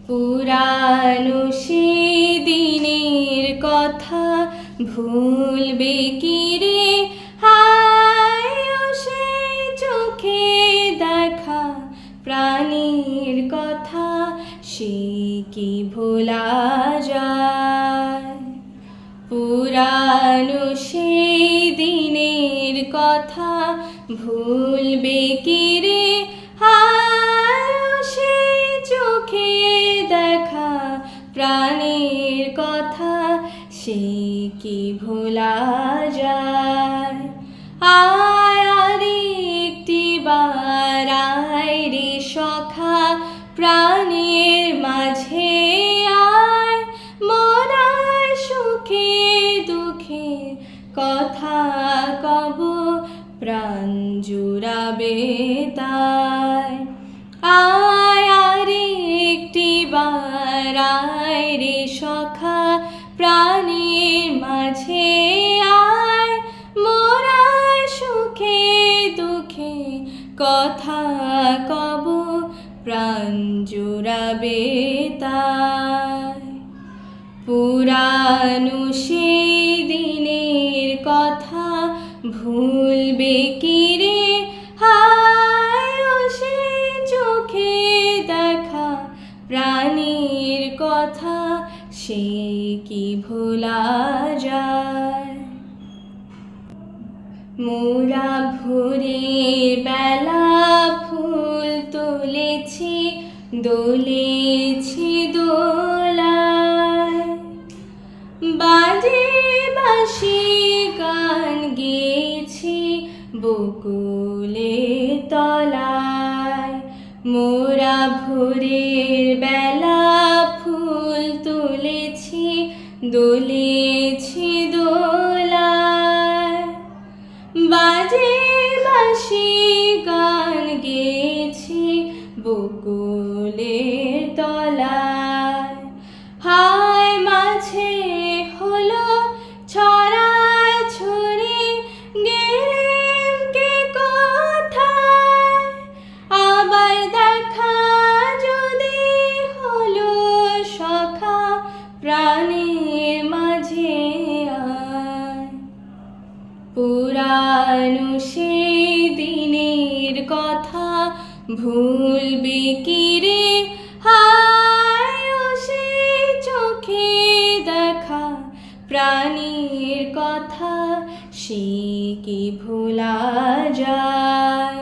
পুরানো সেই দিনের কথা ভুলবে কি রে? হায় ও সেই চোখে দেখা প্রাণীর কথা, সে কি ভোলা যায়? পুরানো সেই দিনের কথা ভুলবে কি রে? হায় ও সেই চোখে দেখা প্রাণের কথা, সে কি ভোলা যায়? আয় আর একটিবার আয় রে সখা, প্রাণের মাঝে আয়, মরার সুখে দুঃখে কথা কব, প্রাণ জুড়াবে তাই। আয় আর একটিবার আয় রে সখা, প্রাণের মাঝে আয়, মরার সুখে দুঃখে কথা কব, প্রাণ জুড়াবে তাই। পুরানো সেই দিনের কথা ভুলবে কি রে? হায় ও সেই চোখে দেখা প্রাণীর কথা, সে কি ভোলা যায়? মোরা ভোরের বেলা ফুল তুলেছি, দোলেছি দোলায়, বাজে বাঁশি গান গেয়েছি বকুলের তলায়। মোরা ভোরের বেলা ফুল তুলেছি, দোলেছি দোলায়, বাজে বাঁশি গান গেয়েছি বকুলের তলায়। হায় মাঝে হলো ছড়াছড়ি, গেলেম কে কোথায়? আবার দেখা যদি হলো সখা, প্রাণের মাঝে আয়। পুরানো সেই দিনের কথা ভুলবে কি রে? হায় ও সেই চোখে দেখা প্রাণীর কথা, সে কি ভোলা যায়?